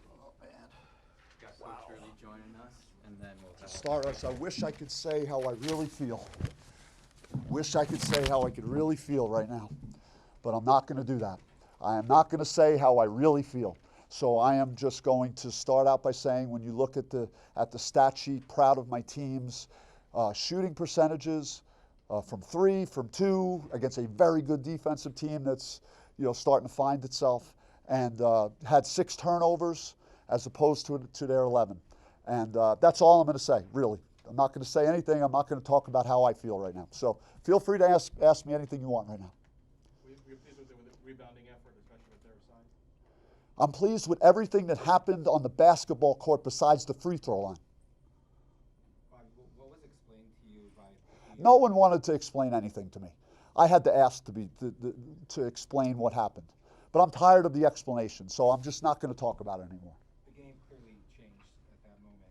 Oh, man. Got Coach Hurley joining us, and then we'll have... To start us, I wish I could say how I really feel. Wish I could say how I could really feel right now, but I'm not going to do that. I am not going to say how I really feel. So I am just going to start out by saying, when you look at the stat sheet, proud of my team's shooting percentages from 3, from 2, against a very good defensive team that's starting to find itself, and had 6 turnovers as opposed to their 11. And that's all I'm going to say, really. I'm not going to say anything. I'm not going to talk about how I feel right now. So feel free to ask me anything you want right now. We're pleased with the rebounding effort, especially with their side. I'm pleased with everything that happened on the basketball court besides the free throw line. Bobby, what was explained to you by... No one wanted to explain anything to me. I had to ask to explain what happened. But I'm tired of the explanation, so I'm just not going to talk about it anymore. The game clearly changed at that moment.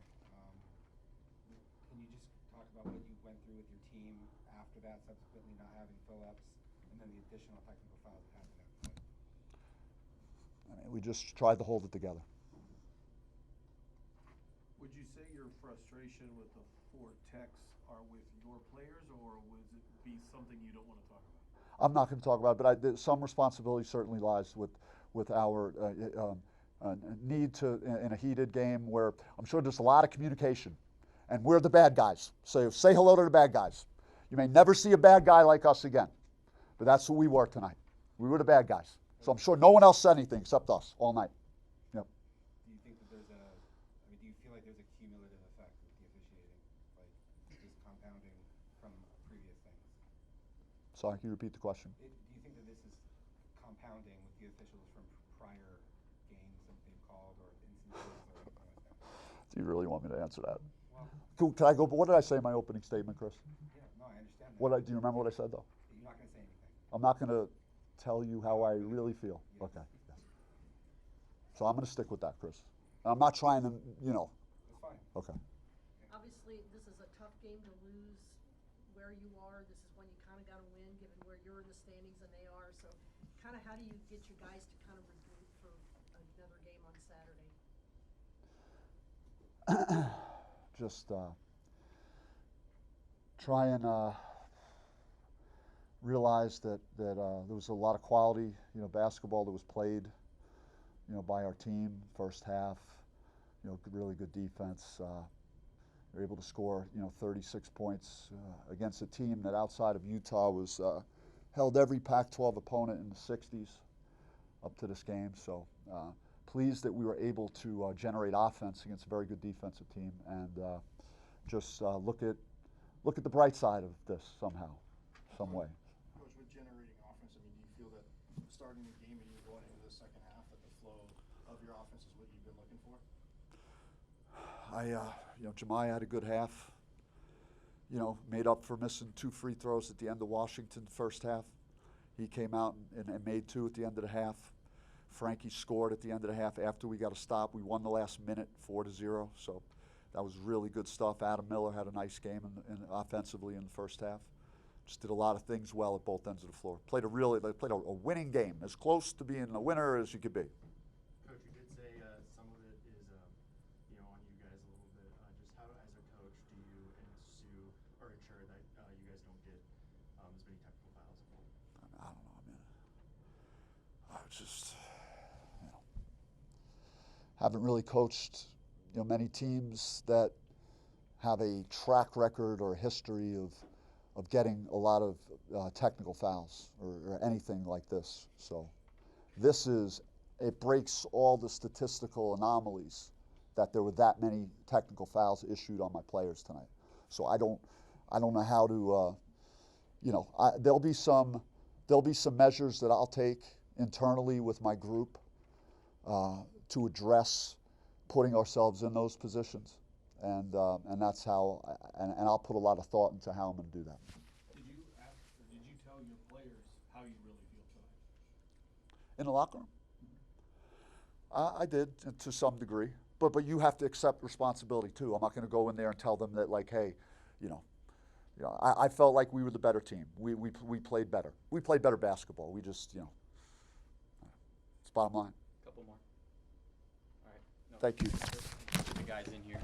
Can you just talk about what you went through with your team after that, subsequently not having Phillips, and then the additional technical fouls that happened at the time? I mean, we just tried to hold it together. Would you say your frustration with the 4 techs are with your players, or would it be something you don't want to talk about? I'm not going to talk about it, but some responsibility certainly lies with our need to, in a heated game where I'm sure there's a lot of communication, and we're the bad guys. So say hello to the bad guys. You may never see a bad guy like us again, but that's who we were tonight. We were the bad guys. So I'm sure no one else said anything except us all night. Yep. Do you think that do you feel like there's a cumulative effect with the officiating, like just compounding from previous things? Sorry, can you repeat the question? Do you think that this is compounding with the officials from prior games that they've called, or instances, or anything like that? Do you really want me to answer that? Well, Can I go? What did I say in my opening statement, Chris? yeah, no, I understand that. Do you remember what I said, though? You're not going to say anything. I'm not going to tell you how I really feel. Yes. Okay. Yes. So I'm going to stick with that, Chris. I'm not trying to, That's fine. Okay. Obviously, this is a tough game to lose where you are. This is when you kind of got to win, given where you're in the standings and they are. So kind of how do you get your guys to kind of regroup for another game on Saturday? Just try and realize that there was a lot of quality, basketball that was played, by our team first half. Really good defense. We were able to score, 36 points against a team that outside of Utah was held every Pac-12 opponent in the 60s up to this game. So pleased that we were able to generate offense against a very good defensive team, and just look at the bright side of this somehow, some way. Coach, with generating offense, do you feel that starting the game and you're going into the second half, that the flow of your offense is what you've been looking for? Jemiah had a good half. Made up for missing 2 free throws at the end of Washington's first half. He came out and made 2 at the end of the half. Frankie scored at the end of the half after we got a stop. We won the last minute, 4-0. So that was really good stuff. Adam Miller had a nice game offensively in the first half. Just did a lot of things well at both ends of the floor. They played a winning game, as close to being a winner as you could be. Coach, you did say some of it is, on you guys a little bit. Just how, as a coach, do you ensure that you guys don't get as many technical fouls? I don't know. I just, haven't really coached, many teams that have a track record or a history of getting a lot of technical fouls or anything like this. So it breaks all the statistical anomalies that there were that many technical fouls issued on my players tonight. So I don't know how to, there'll be some measures that I'll take internally with my group to address putting ourselves in those positions. And that's how, and I'll put a lot of thought into how I'm going to do that. Did you tell your players how you really feel tonight? In the locker room? I did, to some degree. But you have to accept responsibility too. I'm not going to go in there and tell them that, like, hey, I felt like we were the better team. We played better. We played better basketball. We just, it's bottom line. Couple more. Thank you. The guys in here.